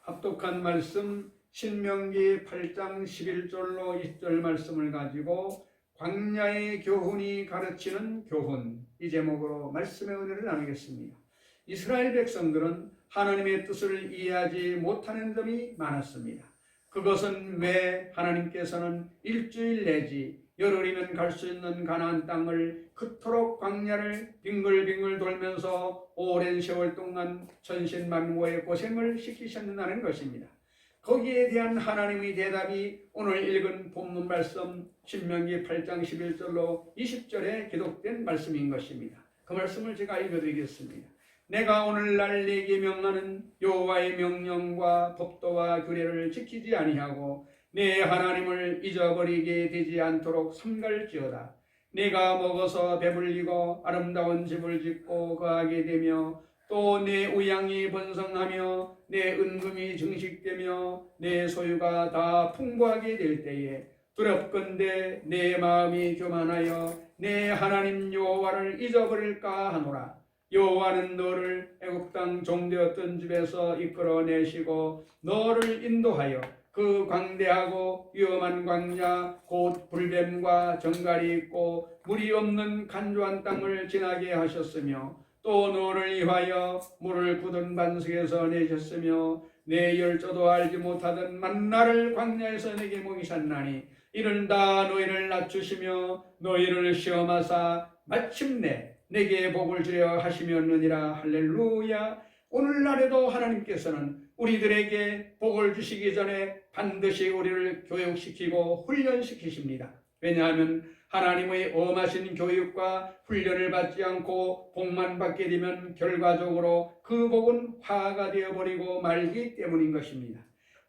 합독한 말씀 신명기 8장 11절로 20절 말씀을 가지고 광야의 교훈이 가르치는 교훈, 이 제목으로 말씀의 은혜를 나누겠습니다. 이스라엘 백성들은 하나님의 뜻을 이해하지 못하는 점이 많았습니다. 그것은 왜 하나님께서는 일주일 내지 열흘이면 갈 수 있는 가나안 땅을 그토록 광야를 빙글빙글 돌면서 오랜 세월 동안 천신만고의 고생을 시키셨느냐는 것입니다. 거기에 대한 하나님의 대답이 오늘 읽은 본문 말씀 신명기 8장 11절로 20절에 기록된 말씀인 것입니다. 그 말씀을 제가 읽어드리겠습니다. 내가 오늘날 네게 명하는 여호와의 명령과 법도와 규례를 지키지 아니하고 내 하나님을 잊어버리게 되지 않도록 삼갈지어다. 내가 먹어서 배불리고 아름다운 집을 짓고 거하게 되며 또 내 우양이 번성하며 내 은금이 증식되며 내 소유가 다 풍부하게 될 때에 두렵건대 내 마음이 교만하여 내 하나님 여호와를 잊어버릴까 하노라. 여호와는 너를 애굽 땅 종되었던 집에서 이끌어내시고 너를 인도하여 그 광대하고 위험한 광야 곧 불뱀과 정갈이 있고 물이 없는 간조한 땅을 지나게 하셨으며 또 너를 위하여 물을 굳은 반석에서 내셨으며 내 열조도 알지 못하던 만나를 광야에서 내게 먹이셨나니 이는 다 너희를 낮추시며 너희를 시험하사 마침내 내게 복을 주려 하시면느니라. 할렐루야. 오늘날에도 하나님께서는 우리들에게 복을 주시기 전에 반드시 우리를 교육시키고 훈련시키십니다. 왜냐하면 하나님의 엄하신 교육과 훈련을 받지 않고 복만 받게 되면 결과적으로 그 복은 화가 되어버리고 말기 때문인 것입니다.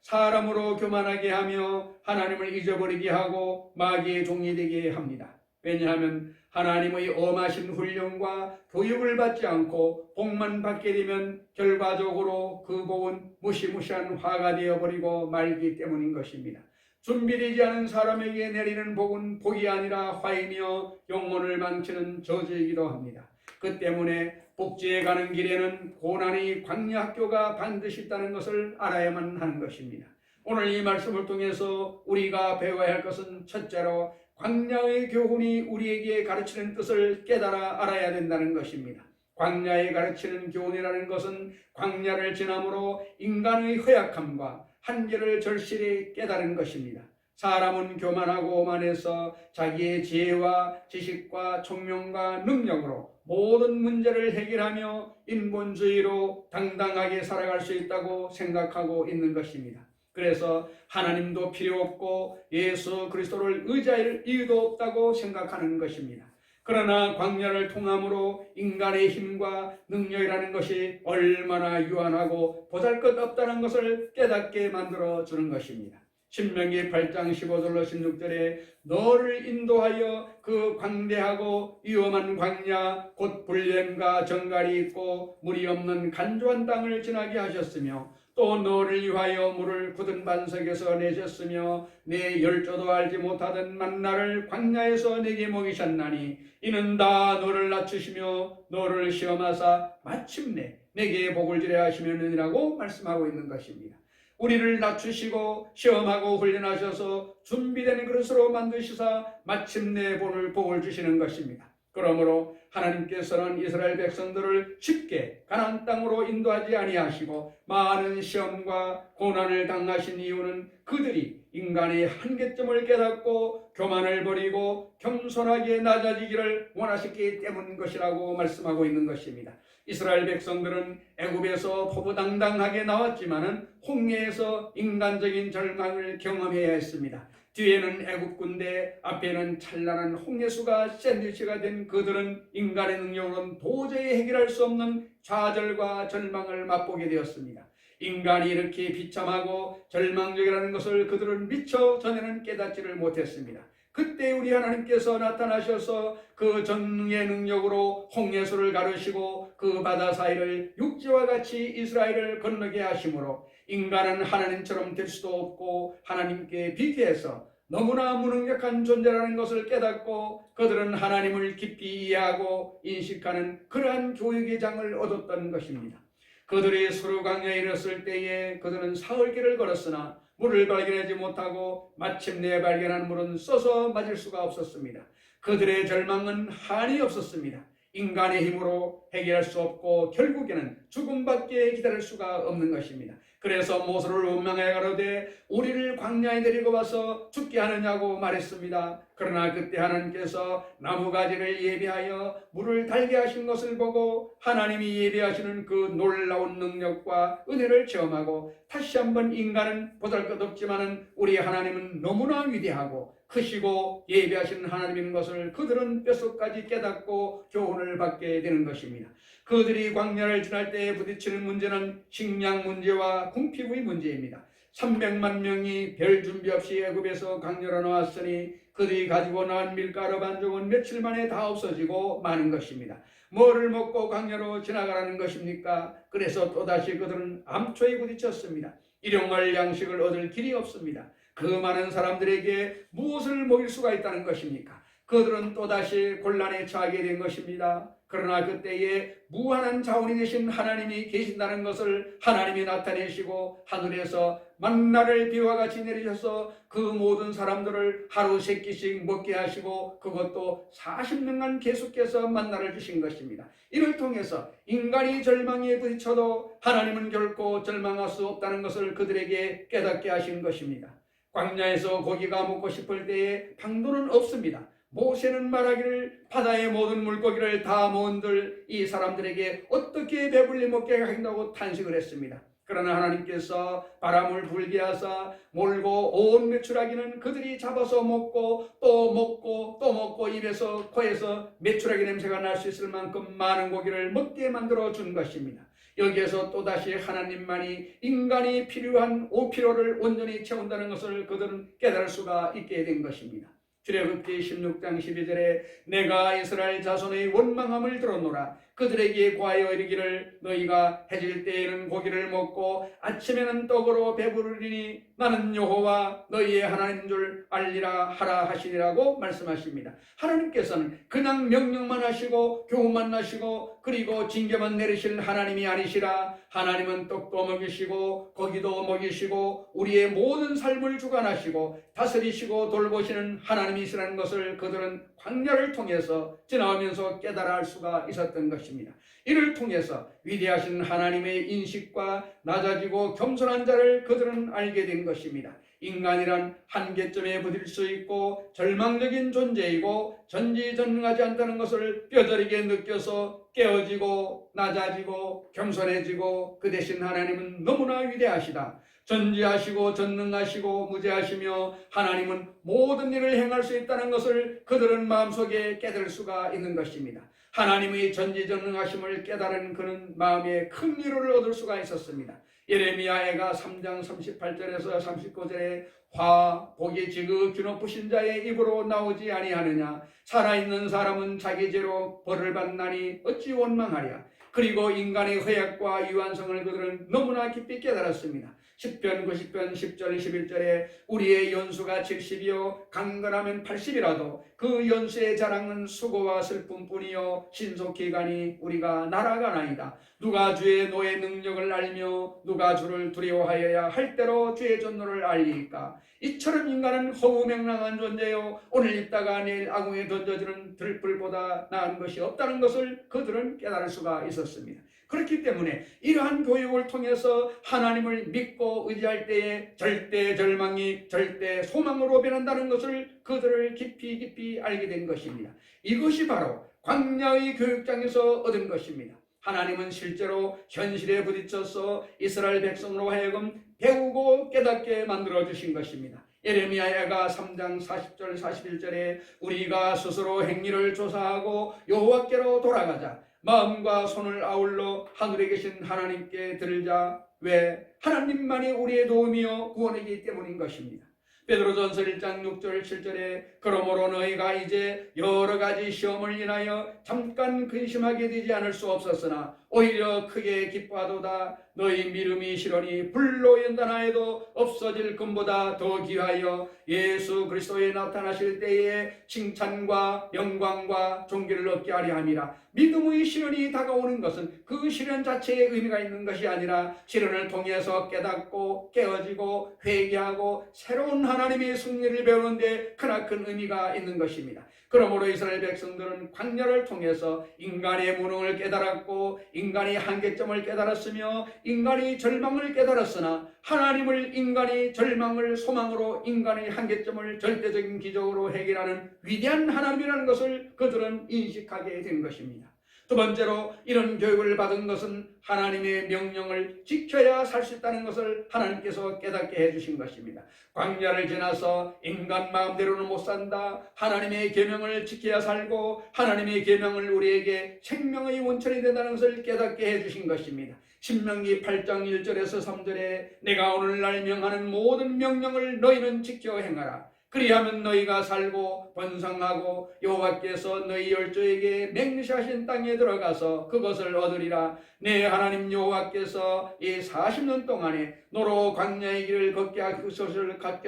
사람으로 교만하게 하며 하나님을 잊어버리게 하고 마귀의 종이 되게 합니다. 왜냐하면 하나님의 엄하신 훈련과 교육을 받지 않고 복만 받게 되면 결과적으로 그 복은 무시무시한 화가 되어버리고 말기 때문인 것입니다. 준비되지 않은 사람에게 내리는 복은 복이 아니라 화이며 영혼을 망치는 저주이기도 합니다. 그 때문에 복지에 가는 길에는 고난의 광야 학교가 반드시 있다는 것을 알아야만 하는 것입니다. 오늘 이 말씀을 통해서 우리가 배워야 할 것은 첫째로 광야의 교훈이 우리에게 가르치는 뜻을 깨달아 알아야 된다는 것입니다. 광야에 가르치는 교훈이라는 것은 광야를 지남으로 인간의 허약함과 한계를 절실히 깨달은 것입니다. 사람은 교만하고 오만해서 자기의 지혜와 지식과 총명과 능력으로 모든 문제를 해결하며 인본주의로 당당하게 살아갈 수 있다고 생각하고 있는 것입니다. 그래서 하나님도 필요 없고 예수 그리스도를 의지할 이유도 없다고 생각하는 것입니다. 그러나 광야를 통함으로 인간의 힘과 능력이라는 것이 얼마나 유한하고 보잘것없다는 것을 깨닫게 만들어주는 것입니다. 신명기 8장 15절로 16절에 너를 인도하여 그 광대하고 위험한 광야 곧 불뱀과 정갈이 있고 물이 없는 간조한 땅을 지나게 하셨으며 또 너를 위하여 물을 굳은 반석에서 내셨으며 내 열조도 알지 못하던 만나를 광야에서 내게 먹이셨나니 이는 다 너를 낮추시며 너를 시험하사 마침내 내게 복을 주려 하시면이라고 말씀하고 있는 것입니다. 우리를 낮추시고 시험하고 훈련하셔서 준비된 그릇으로 만드시사 마침내 복을 주시는 것입니다. 그러므로 하나님께서는 이스라엘 백성들을 쉽게 가나안 땅으로 인도하지 아니하시고 많은 시험과 고난을 당하신 이유는 그들이 인간의 한계점을 깨닫고 교만을 버리고 겸손하게 낮아지기를 원하셨기 때문인 것이라고 말씀하고 있는 것입니다. 이스라엘 백성들은 애굽에서 포부당당하게 나왔지만은 홍해에서 인간적인 절망을 경험해야 했습니다. 뒤에는 애굽 군대, 앞에는 찬란한 홍해수가 샌드위치가 된 그들은 인간의 능력으로는 도저히 해결할 수 없는 좌절과 절망을 맛보게 되었습니다. 인간이 이렇게 비참하고 절망적이라는 것을 그들은 미처 전에는 깨닫지를 못했습니다. 그때 우리 하나님께서 나타나셔서 그 전능의 능력으로 홍해수를 가르시고 그 바다 사이를 육지와 같이 이스라엘을 건너게 하심으로 인간은 하나님처럼 될 수도 없고 하나님께 비교해서 너무나 무능력한 존재라는 것을 깨닫고 그들은 하나님을 깊이 이해하고 인식하는 그러한 교육의 장을 얻었던 것입니다. 그들이 수르 광야에 이르렀을 때에 그들은 사흘 길을 걸었으나 물을 발견하지 못하고 마침내 발견한 물은 써서 마실 수가 없었습니다. 그들의 절망은 한이 없었습니다. 인간의 힘으로 해결할 수 없고 결국에는 죽음밖에 기다릴 수가 없는 것입니다. 그래서 모세를 원망하여 가로되 우리를 광야에 데리고 와서 죽게 하느냐고 말했습니다. 그러나 그때 하나님께서 나무가지를 예비하여 물을 달게 하신 것을 보고 하나님이 예비하시는 그 놀라운 능력과 은혜를 체험하고 다시 한번 인간은 보잘것없지만은 우리 하나님은 너무나 위대하고 크시고 예비하시는 하나님인 것을 그들은 뼛속까지 깨닫고 교훈을 받게 되는 것입니다. 그들이 광야를 지날 때에 부딪히는 문제는 식량 문제와 궁핍의 문제입니다. 300만 명이 별 준비 없이 애굽에서 광야로 나왔으니 그들이 가지고 나온 밀가루 반죽은 며칠 만에 다 없어지고 마는 것입니다. 뭐를 먹고 광야로 지나가라는 것입니까? 그래서 또다시 그들은 암초에 부딪혔습니다. 일용할 양식을 얻을 길이 없습니다. 그 많은 사람들에게 무엇을 먹일 수가 있다는 것입니까? 그들은 또다시 곤란에 처하게 된 것입니다. 그러나 그때에 무한한 자원이 되신 하나님이 계신다는 것을 하나님이 나타내시고 하늘에서 만나를 비와 같이 내리셔서 그 모든 사람들을 하루 3끼씩 먹게 하시고 그것도 40년간 계속해서 만나를 주신 것입니다. 이를 통해서 인간이 절망에 부딪혀도 하나님은 결코 절망할 수 없다는 것을 그들에게 깨닫게 하신 것입니다. 광야에서 고기가 먹고 싶을 때에 방도는 없습니다. 모세는 말하기를 바다의 모든 물고기를 다 모은들 이 사람들에게 어떻게 배불리 먹게 하겠다고 탄식을 했습니다. 그러나 하나님께서 바람을 불게 하사 몰고 온 메추라기는 그들이 잡아서 먹고 또 먹고 또 먹고 입에서 코에서 메추라기 냄새가 날 수 있을 만큼 많은 고기를 먹게 만들어 준 것입니다. 여기에서 또다시 하나님만이 인간이 필요한 오피로를 온전히 채운다는 것을 그들은 깨달을 수가 있게 된 것입니다. 출애굽기 16장 12절에 내가 이스라엘 자손의 원망함을 들었노라. 그들에게 구하여 이르기를 너희가 해질 때에는 고기를 먹고 아침에는 떡으로 배부르리니 나는 여호와 너희의 하나님인 줄 알리라 하라 하시니라고 말씀하십니다. 하나님께서는 그냥 명령만 하시고 교훈만 하시고 그리고 징계만 내리실 하나님이 아니시라. 하나님은 떡도 먹이시고 고기도 먹이시고 우리의 모든 삶을 주관하시고 다스리시고 돌보시는 하나님이시라는 것을 그들은 광야를 통해서 지나오면서 깨달아 알 수가 있었던 것입니다. 이를 통해서 위대하신 하나님의 인식과 낮아지고 겸손한 자를 그들은 알게 된 것입니다. 인간이란 한계점에 부딪힐 수 있고 절망적인 존재이고 전지전능하지 않다는 것을 뼈저리게 느껴서 깨어지고 낮아지고 겸손해지고 그 대신 하나님은 너무나 위대하시다. 전지하시고 전능하시고 무죄하시며 하나님은 모든 일을 행할 수 있다는 것을 그들은 마음속에 깨달을 수가 있는 것입니다. 하나님의 전지전능하심을 깨달은 그는 마음에 큰 위로를 얻을 수가 있었습니다. 예레미야가 3장 38절에서 39절에 화 복이 지극히 높으신 자의 입으로 나오지 아니하느냐. 살아있는 사람은 자기 죄로 벌을 받나니 어찌 원망하랴. 그리고 인간의 허약과 유한성을 그들은 너무나 깊이 깨달았습니다. 10편 90편 10절 11절에 우리의 연수가 70이요 강건하면 80이라도 그 연수의 자랑은 수고와 슬픔뿐이요 신속히 가니 우리가 날아가나이다. 누가 주의 노의 능력을 알며 누가 주를 두려워하여야 할 대로 주의 전노를 알리이까. 이처럼 인간은 허무맹랑한 존재요 오늘 있다가 내일 아궁에 던져지는 들불보다 나은 것이 없다는 것을 그들은 깨달을 수가 있었습니다. 그렇기 때문에 이러한 교육을 통해서 하나님을 믿고 의지할 때에 절대 절망이 절대 소망으로 변한다는 것을 그들을 깊이 알게 된 것입니다. 이것이 바로 광야의 교육장에서 얻은 것입니다. 하나님은 실제로 현실에 부딪혀서 이스라엘 백성으로 하여금 배우고 깨닫게 만들어주신 것입니다. 예레미야가 3장 40절 41절에 우리가 스스로 행위를 조사하고 여호와께로 돌아가자. 마음과 손을 아울러 하늘에 계신 하나님께 들자. 왜? 하나님만이 우리의 도움이요 구원이기 때문인 것입니다. 베드로전서 1장 6절 7절에 그러므로 너희가 이제 여러 가지 시험을 인하여 잠깐 근심하게 되지 않을 수 없었으나 오히려 크게 기뻐하도다. 너희 미름이 시러니 불로 연단하여도 없어질 금보다 더 귀하여 예수 그리스도에 나타나실 때에 칭찬과 영광과 존귀를 얻게 하려 함이라. 믿음의 시련이 다가오는 것은 그 시련 자체에 의미가 있는 것이 아니라 시련을 통해서 깨닫고 깨어지고 회개하고 새로운 하나님의 승리를 배우는 데 크나큰 의미가 있는 것입니다. 그러므로 이스라엘 백성들은 광야를 통해서 인간의 무능을 깨달았고 인간의 한계점을 깨달았으며 인간의 절망을 깨달았으나 하나님을 인간의 절망을 소망으로 인간의 한계점을 절대적인 기적으로 해결하는 위대한 하나님이라는 것을 그들은 인식하게 된 것입니다. 두 번째로 이런 교육을 받은 것은 하나님의 명령을 지켜야 살 수 있다는 것을 하나님께서 깨닫게 해주신 것입니다. 광야를 지나서 인간 마음대로는 못 산다. 하나님의 계명을 지켜야 살고 하나님의 계명을 우리에게 생명의 원천이 된다는 것을 깨닫게 해주신 것입니다. 신명기 8장 1절에서 3절에 내가 오늘날 명하는 모든 명령을 너희는 지켜 행하라. 그리하면 너희가 살고 번성하고 여호와께서 너희 열조에게 맹세하신 땅에 들어가서 그것을 얻으리라. 내 하나님 여호와께서 이 40년 동안에 너로 광야의 길을 걷게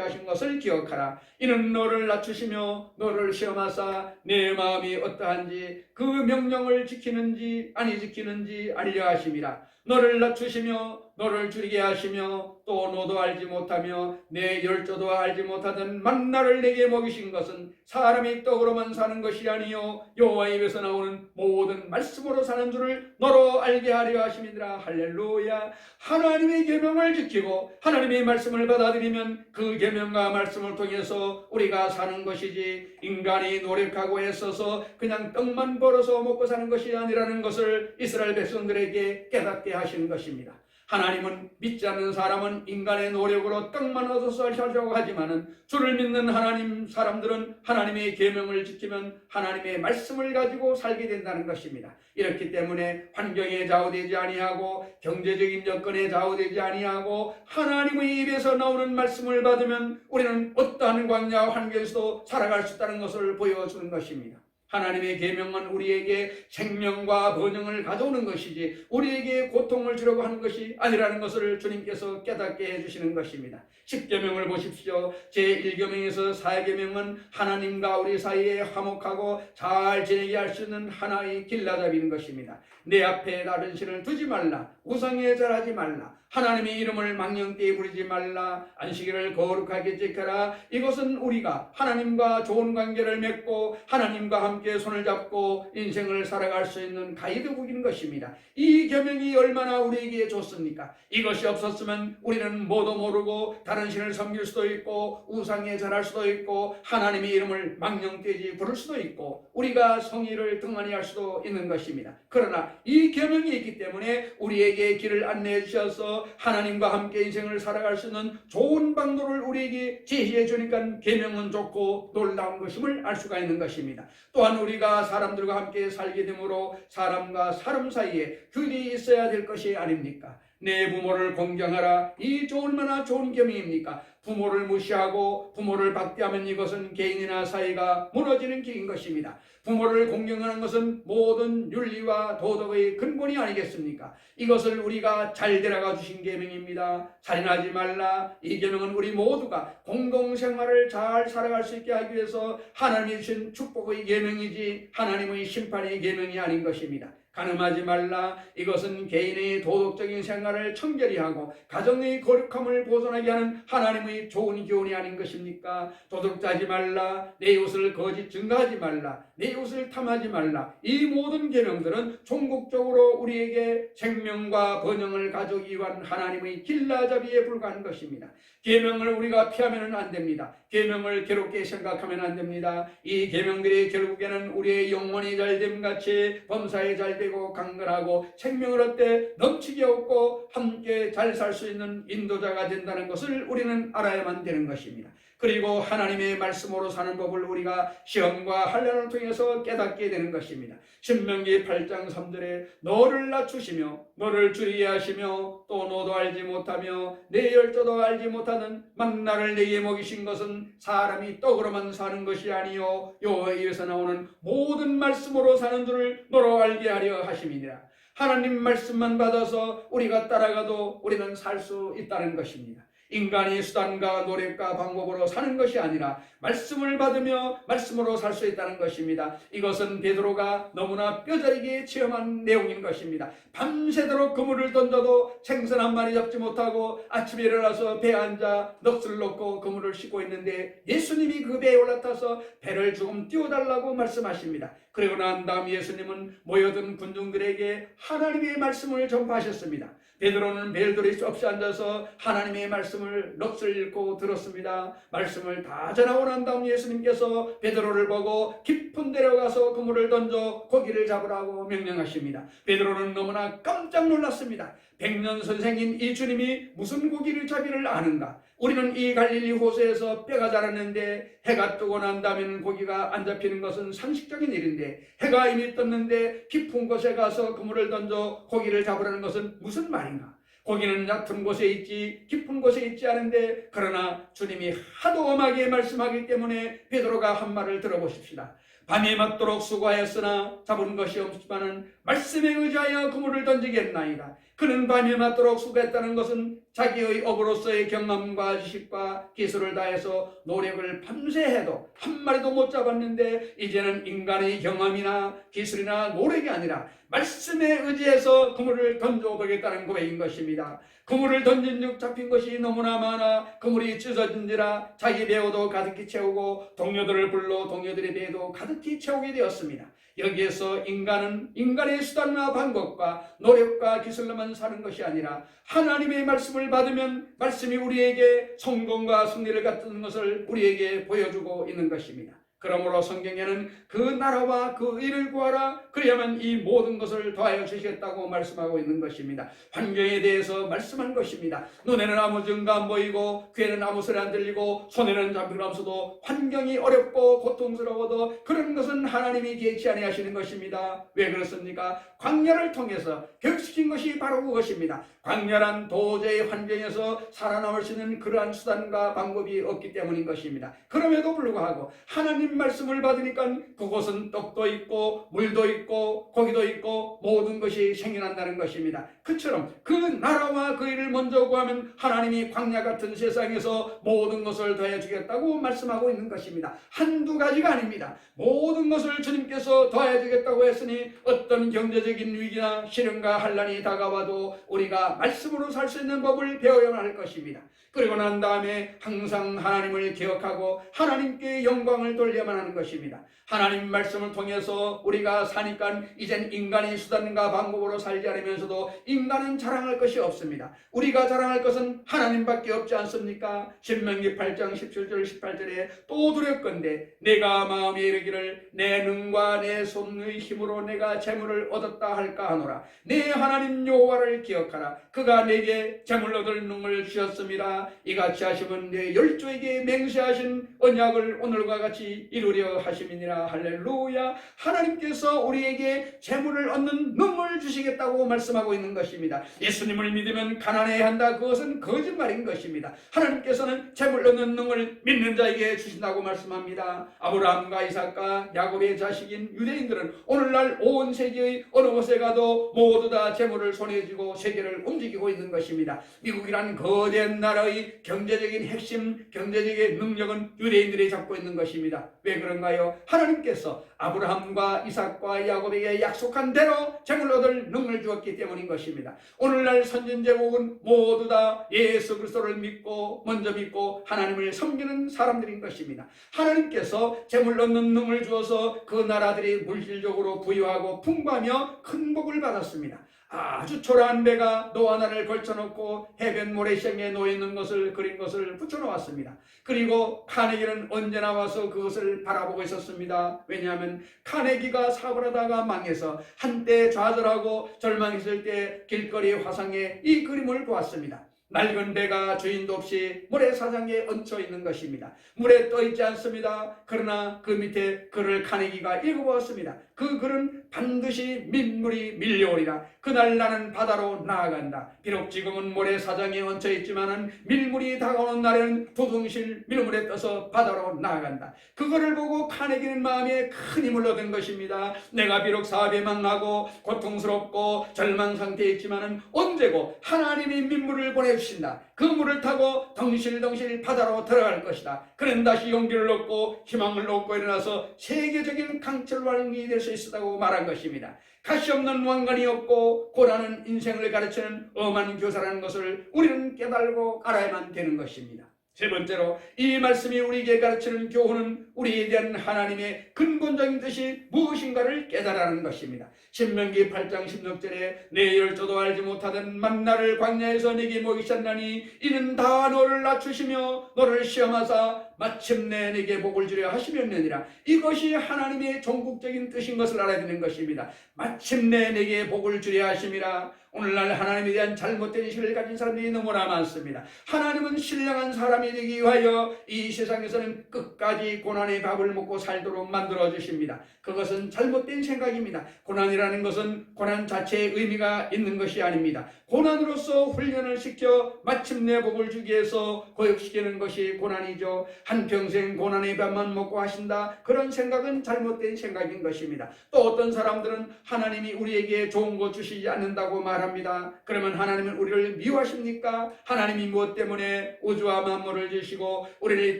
하신 것을 기억하라. 이는 너를 낮추시며 너를 시험하사 내 마음이 어떠한지 그 명령을 지키는지 아니 지키는지 알려 하심이라. 너를 낮추시며 너를 줄이게 하시며 또 너도 알지 못하며 내 열조도 알지 못하던 만나를 내게 먹이신 것은 사람이 떡으로만 사는 것이 아니요 여호와의 입에서 나오는 모든 말씀으로 사는 줄을 너로 알게 하려 하심이니라. 할렐루야. 하나님의 계명을 지키고 하나님의 말씀을 받아들이면 그 계명과 말씀을 통해서 우리가 사는 것이지 인간이 노력하고 애써서 그냥 떡만 벌어서 먹고 사는 것이 아니라는 것을 이스라엘 백성들에게 깨닫게 하시는 것입니다. 하나님은 믿지 않는 사람은 인간의 노력으로 떡만 얻어서 살려고 하지만은 주를 믿는 하나님 사람들은 하나님의 계명을 지키면 하나님의 말씀을 가지고 살게 된다는 것입니다. 이렇기 때문에 환경에 좌우되지 아니하고 경제적인 여건에 좌우되지 아니하고 하나님의 입에서 나오는 말씀을 받으면 우리는 어떠한 광야 환경에서도 살아갈 수 있다는 것을 보여주는 것입니다. 하나님의 계명은 우리에게 생명과 번영을 가져오는 것이지 우리에게 고통을 주려고 하는 것이 아니라는 것을 주님께서 깨닫게 해주시는 것입니다. 10계명을 보십시오. 제1계명에서 4계명은 하나님과 우리 사이에 화목하고 잘 지내게 할 수 있는 하나의 길라잡이인 것입니다. 내 앞에 다른 신을 두지 말라. 우상에 절하지 말라. 하나님의 이름을 망령되이 부르지 말라. 안식일을 거룩하게 지켜라. 이것은 우리가 하나님과 좋은 관계를 맺고 하나님과 함께 손을 잡고 인생을 살아갈 수 있는 가이드북인 것입니다. 이 계명이 얼마나 우리에게 좋습니까? 이것이 없었으면 우리는 뭐도 모르고 다른 신을 섬길 수도 있고 우상에 절할 수도 있고 하나님의 이름을 망령되이 부를 수도 있고 우리가 성의를 등한히 할 수도 있는 것입니다. 그러나 이 계명이 있기 때문에 우리에게 길을 안내해 주셔서 하나님과 함께 인생을 살아갈 수 있는 좋은 방도를 우리에게 제시해 주니까 계명은 좋고 놀라운 것임을 알 수가 있는 것입니다. 또한 우리가 사람들과 함께 살게 되므로 사람과 사람 사이에 규율이 있어야 될 것이 아닙니까? 내 부모를 공경하라. 이 얼마나 좋은 계명입니까? 부모를 무시하고 부모를 박대하면 이것은 개인이나 사이가 무너지는 길인 것입니다. 부모를 공경하는 것은 모든 윤리와 도덕의 근본이 아니겠습니까? 이것을 우리가 잘 들어가 주신 계명입니다. 살인하지 말라. 이 계명은 우리 모두가 공동생활을 잘 살아갈 수 있게 하기 위해서 하나님이 주신 축복의 계명이지 하나님의 심판의 계명이 아닌 것입니다. 간음하지 말라. 이것은 개인의 도덕적인 생활을 청결히 하고 가정의 거룩함을 보존하게 하는 하나님의 좋은 교훈이 아닌 것입니까? 도둑질하지 말라. 내 이웃을 거짓 증거하지 말라. 내 이웃을 탐하지 말라. 이 모든 계명들은 종국적으로 우리에게 생명과 번영을 가져오기 위한 하나님의 길라잡이에 불과한 것입니다. 계명을 우리가 피하면 안 됩니다. 계명을 괴롭게 생각하면 안 됩니다. 이 계명들이 결국에는 우리의 영혼이 잘됨 같이 범사에 잘되고 강건하고 생명을 얻되 넘치게 얻고 함께 잘 살 수 있는 인도자가 된다는 것을 우리는 알아야만 되는 것입니다. 그리고 하나님의 말씀으로 사는 법을 우리가 시험과 환난을 통해서 깨닫게 되는 것입니다. 신명기 8장 3절에 너를 낮추시며 너를 줄이게 하시며 또 너도 알지 못하며 내 열조도 알지 못하는 만나를 내게 먹이신 것은 사람이 떡으로만 사는 것이 아니요 여호와의 입에서 나오는 모든 말씀으로 사는 줄을 너로 알게 하려 하심이니라. 하나님 말씀만 받아서 우리가 따라가도 우리는 살 수 있다는 것입니다. 인간이 수단과 노력과 방법으로 사는 것이 아니라 말씀을 받으며 말씀으로 살 수 있다는 것입니다. 이것은 베드로가 너무나 뼈저리게 체험한 내용인 것입니다. 밤새도록 그물을 던져도 생선 한 마리 잡지 못하고 아침에 일어나서 배에 앉아 넋을 놓고 그물을 싣고 있는데 예수님이 그 배에 올라타서 배를 조금 띄워달라고 말씀하십니다. 그리고 난 다음 예수님은 모여든 군중들에게 하나님의 말씀을 전파하셨습니다. 베드로는 별도리 없이 앉아서 하나님의 말씀을 넋을 잃고 들었습니다. 말씀을 다 전하고 난 다음 예수님께서 베드로를 보고 깊은 데로 가서 그물을 던져 고기를 잡으라고 명령하십니다. 베드로는 너무나 깜짝 놀랐습니다. 백년 선생인 이 주님이 무슨 고기를 잡기를 아는가? 우리는 이 갈릴리 호수에서 뼈가 자랐는데 해가 뜨고 난 다음에는 고기가 안 잡히는 것은 상식적인 일인데 해가 이미 떴는데 깊은 곳에 가서 그물을 던져 고기를 잡으라는 것은 무슨 말인가? 고기는 얕은 곳에 있지 깊은 곳에 있지 않은데, 그러나 주님이 하도 엄하게 말씀하기 때문에 베드로가 한 말을 들어보십시다. 밤이 맞도록 수고하였으나 잡은 것이 없지만은 말씀에 의지하여 그물을 던지겠나이다. 그는 밤이 맞도록 수고했다는 것은 자기의 업으로서의 경험과 지식과 기술을 다해서 노력을 밤새 해도 한 마리도 못 잡았는데, 이제는 인간의 경험이나 기술이나 노력이 아니라 말씀에 의지해서 그물을 던져보겠다는 고백인 것입니다. 그물을 던진 즉 잡힌 것이 너무나 많아 그물이 찢어진지라 자기 배우도 가득히 채우고 동료들을 불러 동료들의 배도 가득히 채우게 되었습니다. 여기에서 인간은 인간의 수단과 방법과 노력과 기술로만 사는 것이 아니라 하나님의 말씀을 받으면 말씀이 우리에게 성공과 승리를 갖는 것을 우리에게 보여주고 있는 것입니다. 그러므로 성경에는 그 나라와 그 의를 구하라, 그래야만 이 모든 것을 더하여 주시겠다고 말씀하고 있는 것입니다. 환경에 대해서 말씀한 것입니다. 눈에는 아무 증거 안 보이고 귀에는 아무 소리 안 들리고 손에는 잡히는 없어도 환경이 어렵고 고통스러워도 그런 것은 하나님이 계획치 아니하시는 것입니다. 왜 그렇습니까? 광야를 통해서 격시킨 것이 바로 그것입니다. 광야란 도저히 환경에서 살아남을 수 있는 그러한 수단과 방법이 없기 때문인 것입니다. 그럼에도 불구하고 하나님 말씀을 받으니까 그곳은 떡도 있고 물도 있고 고기도 있고 모든 것이 생겨난다는 것입니다. 그처럼 그 나라와 그 일을 먼저 구하면 하나님이 광야 같은 세상에서 모든 것을 더해 주겠다고 말씀하고 있는 것입니다. 한두 가지가 아닙니다. 모든 것을 주님께서 더해 주겠다고 했으니 어떤 경제적인 위기나 시련과 환난이 다가와도 우리가 말씀으로 살 수 있는 법을 배워야만 할 것입니다. 그리고 난 다음에 항상 하나님을 기억하고 하나님께 영광을 돌려야만 하는 것입니다. 하나님 말씀을 통해서 우리가 사니까 이젠 인간의 수단과 방법으로 살지 않으면서도 인간은 자랑할 것이 없습니다. 우리가 자랑할 것은 하나님밖에 없지 않습니까? 신명기 8장 17절 18절에 또 두렵건대 내가 마음에 이르기를 내 능과 내 손의 힘으로 내가 재물을 얻었다 할까 하노라. 내 하나님 여호와를 기억하라. 그가 내게 재물 얻을 능을 주셨습니다. 이같이 하시면 내 열조에게 맹세하신 언약을 오늘과 같이 이루려 하심이니라. 할렐루야. 하나님께서 우리에게 재물을 얻는 능을 주시겠다고 말씀하고 있는 것입니다. 예수님을 믿으면 가난해야 한다, 그것은 거짓말인 것입니다. 하나님께서는 재물 얻는 능을 믿는 자에게 주신다고 말씀합니다. 아브라함과 이삭과 야곱의 자식인 유대인들은 오늘날 온 세계의 어느 곳에 가도 모두 다 재물을 손에 쥐고 세계를 움직이고 있는 것입니다. 미국이란 거대한 나라의 경제적인 핵심, 경제적인 능력은 유대인들이 잡고 있는 것입니다. 왜 그런가요? 하나님께서 아브라함과 이삭과 야곱에게 약속한 대로 재물 얻을 능을 주었기 때문인 것입니다. 오늘날 선진제국은 모두 다 예수 그리스도를 믿고 먼저 믿고 하나님을 섬기는 사람들인 것입니다. 하나님께서 재물 얻는 능을 주어서 그 나라들이 물질적으로 부유하고 풍부하며 큰 복을 받았습니다. 아주 초라한 배가 노하나를 걸쳐놓고 해변 모래시장에 놓여있는 것을 그린 것을 붙여놓았습니다. 그리고 카네기는 언제나 와서 그것을 바라보고 있었습니다. 왜냐하면 카네기가 사업을 하다가 망해서 한때 좌절하고 절망했을 때 길거리 화상에 이 그림을 보았습니다. 낡은 배가 주인도 없이 모래사장에 얹혀 있는 것입니다. 물에 떠 있지 않습니다. 그러나 그 밑에 글을 카네기가 읽어보았습니다. 그 글은 반드시 민물이 밀려오리라. 그날 나는 바다로 나아간다. 비록 지금은 모래사장에 얹혀 있지만은 밀물이 다가오는 날에는 두둥실 밀물에 떠서 바다로 나아간다. 그거를 보고 카네기는 마음에 큰 힘을 얻은 것입니다. 내가 비록 사업에 망하고 고통스럽고 절망 상태에 있지만은 언제고 하나님이 민물을 보내주신다. 그 물을 타고 덩실덩실 바다로 들어갈 것이다. 그는 다시 용기를 얻고 희망을 얻고 일어나서 세계적인 강철왕이 될 수 있었다고 말한 것입니다. 가시없는 왕관이 없고 고난은 인생을 가르치는 엄한 교사라는 것을 우리는 깨달고 알아야만 되는 것입니다. 세 번째로 이 말씀이 우리에게 가르치는 교훈은 우리에 대한 하나님의 근본적인 뜻이 무엇인가를 깨달아는 것입니다. 신명기 8장 16절에 내 열조도 알지 못하던 만나를 광야에서 내게 먹이셨나니 이는 다 너를 낮추시며 너를 시험하사 마침내 내게 복을 주려 하시면느니라. 이것이 하나님의 전국적인 뜻인 것을 알아야 되는 것입니다. 마침내 내게 복을 주려 하심이라. 오늘날 하나님에 대한 잘못된 인식을 가진 사람들이 너무나 많습니다. 하나님은 신령한 사람이 되기 위하여 이 세상에서는 끝까지 고난의 밥을 먹고 살도록 만들어 주십니다. 그것은 잘못된 생각입니다. 고난이라는 것은 고난 자체의 의미가 있는 것이 아닙니다. 고난으로서 훈련을 시켜 마침내 복을 주기 위해서 고역시키는 것이 고난이죠. 한평생 고난의 밥만 먹고 하신다. 그런 생각은 잘못된 생각인 것입니다. 또 어떤 사람들은 하나님이 우리에게 좋은 것 주시지 않는다고 말합니다. 그러면 하나님은 우리를 미워하십니까? 하나님이 무엇 때문에 우주와 만물을 주시고 우리를 이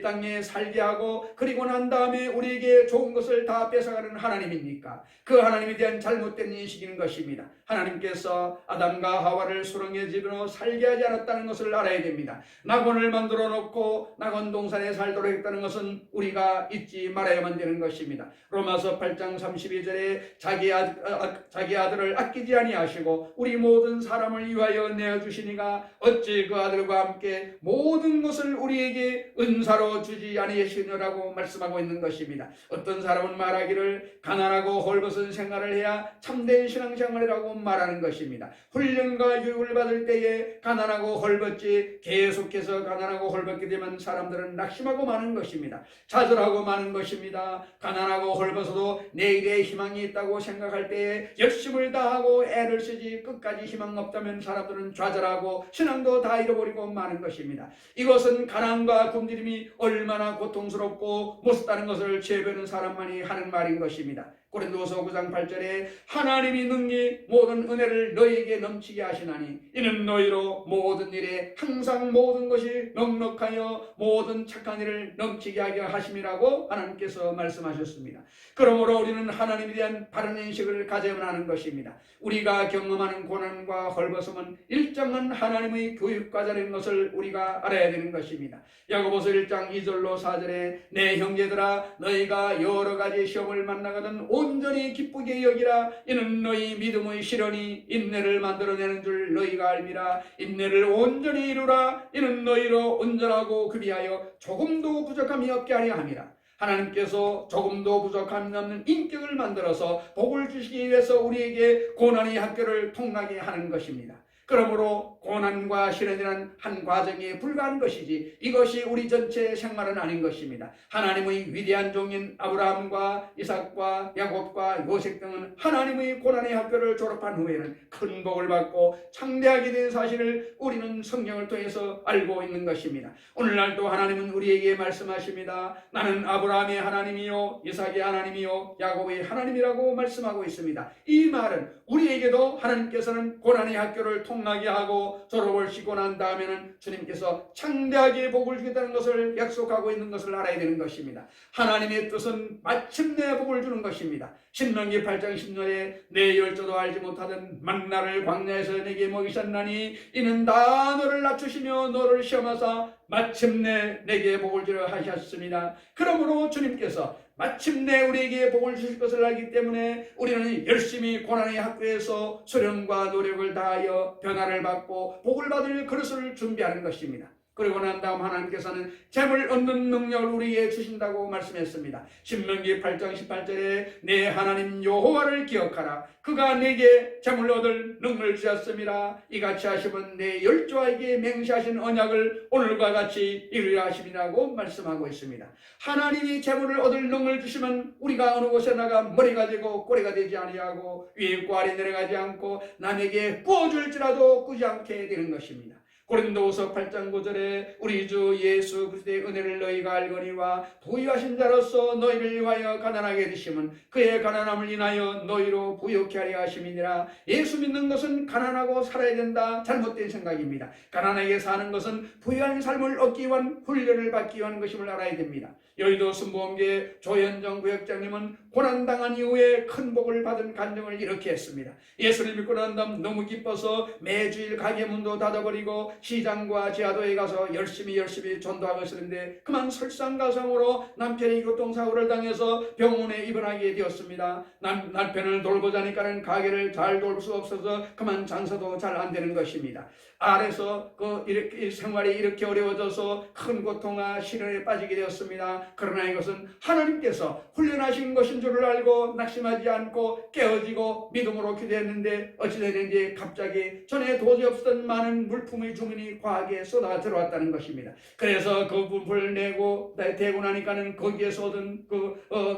땅에 살게 하고 그리고 난 다음에 우리에게 좋은 것을 다 뺏어가는 하나님입니까? 그 하나님에 대한 잘못된 인식인 것입니다. 하나님께서 아담과 하와를 수렁의 집으로 살게 하지 않았다는 것을 알아야 됩니다. 낙원을 만들어 놓고 낙원 동산에 살도록 했다는 것은 우리가 잊지 말아야만 되는 것입니다. 로마서 8장 32절에 자기 아들을 아끼지 아니하시고 우리 모든 사람을 위하여 내어주시니가 어찌 그 아들과 함께 모든 것을 우리에게 은사로 주지 아니하시느라고 말씀하고 있는 것입니다. 어떤 사람은 말하기를 가난하고 헐벗은 생활을 해야 참된 신앙생활이라고 말하는 것입니다. 훈련과 교육을 받을 때에 가난하고 헐벗지 계속해서 가난하고 헐벗게 되면 사람들은 낙심하고 마는 것입니다. 좌절하고 마는 것입니다. 가난하고 헐벗어도 내일의 희망이 있다고 생각할 때에 열심을 다하고 애를 쓰지 끝까지 희망 없다면 사람들은 좌절하고 신앙도 다 잃어버리고 마는 것입니다. 이것은 가난과 굶주림이 얼마나 고통스럽고 못쓰다는 것을 죄배는 사람만이 하는 말인 것입니다. 고린도서 9장 8절에 하나님이 능히 모든 은혜를 너희에게 넘치게 하시나니 이는 너희로 모든 일에 항상 모든 것이 넉넉하여 모든 착한 일을 넘치게 하게 하심이라고 하나님께서 말씀하셨습니다. 그러므로 우리는 하나님에 대한 바른 인식을 가져야 하는 것입니다. 우리가 경험하는 고난과 헐벗음은 일정한 하나님의 교육과정인 것을 우리가 알아야 되는 것입니다. 야고보서 1장 2절로 4절에 내 형제들아 너희가 여러 가지 시험을 만나거든 온전히 기쁘게 여기라. 이는 너희 믿음의 실현이 인내를 만들어내는 줄 너희가 알미라. 인내를 온전히 이루라. 이는 너희로 온전하고 그리하여 조금도 부족함이 없게 하려 함이라. 하나님께서 조금도 부족함이 없는 인격을 만들어서 복을 주시기 위해서 우리에게 고난의 학교를 통하게 하는 것입니다. 그러므로 고난과 시련이란 한 과정에 불과한 것이지 이것이 우리 전체의 생활은 아닌 것입니다. 하나님의 위대한 종인 아브라함과 이삭과 야곱과 요셉 등은 하나님의 고난의 학교를 졸업한 후에는 큰 복을 받고 창대하게 된 사실을 우리는 성경을 통해서 알고 있는 것입니다. 오늘날도 하나님은 우리에게 말씀하십니다. 나는 아브라함의 하나님이요 이삭의 하나님이요 야곱의 하나님이라고 말씀하고 있습니다. 이 말은 우리에게도 하나님께서는 고난의 학교를 통하게 하고 졸업을 시고 난 다음에는 주님께서 창대하게 복을 주겠다는 것을 약속하고 있는 것을 알아야 되는 것입니다. 하나님의 뜻은 마침내 복을 주는 것입니다. 신명기 8장 10절에 내 열조도 알지 못하던 만나를 광야에서 내게 먹이셨나니 이는 다 너를 낮추시며 너를 시험하사 마침내 내게 복을 주려 하셨습니다. 그러므로 주님께서 마침내 우리에게 복을 주실 것을 알기 때문에 우리는 열심히 고난의 학교에서 수련과 노력을 다하여 변화를 받고 복을 받을 그릇을 준비하는 것입니다. 그리고 난 다음 하나님께서는 재물 얻는 능력을 우리에게 주신다고 말씀했습니다. 신명기 8장 18절에 내 하나님 여호와를 기억하라. 그가 내게 재물 얻을 능력을 주셨습니다. 이같이 하시면 내 열조에게 맹세하신 언약을 오늘과 같이 이루려 하심이라고 말씀하고 있습니다. 하나님이 재물을 얻을 능력을 주시면 우리가 어느 곳에 나가 머리가 되고 꼬리가 되지 아니하고 위에 있고 아래 내려가지 않고 남에게 구워줄지라도 꾸지 않게 되는 것입니다. 고린도후서 8장 9절에 우리 주 예수 그리스도의 은혜를 너희가 알거니와 부유하신 자로서 너희를 위하여 가난하게 되심은 그의 가난함을 인하여 너희로 부유케 하려 하심이니라. 예수 믿는 것은 가난하고 살아야 된다. 잘못된 생각입니다. 가난하게 사는 것은 부유한 삶을 얻기 위한 훈련을 받기 위한 것임을 알아야 됩니다. 여의도 순복음교회 조현정 구역장님은 고난당한 이후에 큰 복을 받은 간증을 이렇게 했습니다. 예수를 믿고 난 다음 너무 기뻐서 매주일 가게 문도 닫아버리고 시장과 지하도에 가서 열심히 전도하고 있었는데 그만 설상가상으로 남편이 교통사고를 당해서 병원에 입원하게 되었습니다. 남편을 돌고 자니까는 가게를 잘 돌 수 없어서 그만 장사도 잘 안 되는 것입니다. 아래서 이렇게 생활이 이렇게 어려워져서 큰 고통과 시련에 빠지게 되었습니다. 그러나 이것은 하나님께서 훈련하신 것인 줄을 알고 낙심하지 않고 깨어지고 믿음으로 기도했는데 어찌 되는지 갑자기 전에 도저히 없었던 많은 물품의 주문이 과하게 쏟아 들어왔다는 것입니다. 그래서 그 부분을 내고 대고 나니까는 거기에서 얻은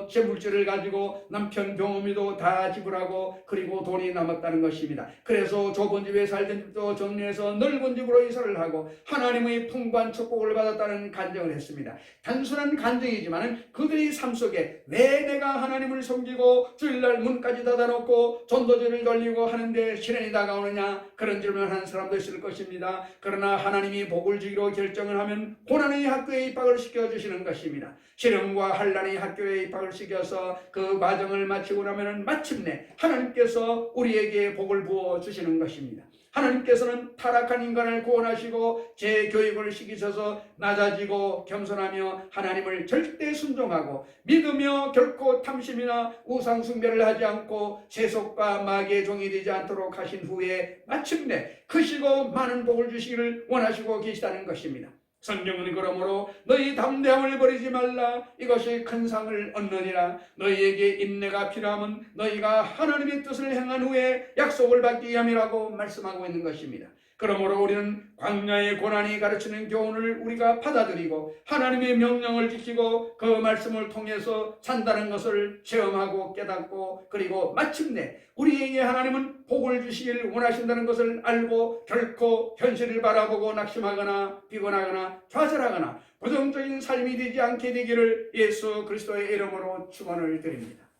재물질을 가지고 남편 병원비도 다 지불하고 그리고 돈이 남았다는 것입니다. 그래서 좁은 집에 살던 집도 정리해서 넓은 집으로 이사를 하고 하나님의 풍부한 축복을 받았다는 간증을 했습니다. 단순한 간증이지만 그들의 삶 속에 왜 내가 하나님을 섬기고 주일날 문까지 닫아놓고 전도제를 돌리고 하는데 시련이 다가오느냐 그런 질문을 하는 사람도 있을 것입니다. 그러나 하나님이 복을 주기로 결정을 하면 고난의 학교에 입학을 시켜주시는 것입니다. 시련과 환난의 학교에 입학을 시켜서 그 과정을 마치고 나면 마침내 하나님께서 우리에게 복을 부어주시는 것입니다. 하나님께서는 타락한 인간을 구원하시고 재교육을 시키셔서 낮아지고 겸손하며 하나님을 절대 순종하고 믿으며 결코 탐심이나 우상숭배를 하지 않고 세속과 마귀의 종이 되지 않도록 하신 후에 마침내 크시고 많은 복을 주시기를 원하시고 계시다는 것입니다. 성경은 그러므로 너희 담대함을 버리지 말라. 이것이 큰 상을 얻느니라. 너희에게 인내가 필요하면 너희가 하나님의 뜻을 행한 후에 약속을 받기 위함이라고 말씀하고 있는 것입니다. 그러므로 우리는 광야의 고난이 가르치는 교훈을 우리가 받아들이고 하나님의 명령을 지키고 그 말씀을 통해서 산다는 것을 체험하고 깨닫고 그리고 마침내 우리에게 하나님은 복을 주시길 원하신다는 것을 알고 결코 현실을 바라보고 낙심하거나 피곤하거나 좌절하거나 부정적인 삶이 되지 않게 되기를 예수 그리스도의 이름으로 축원을 드립니다.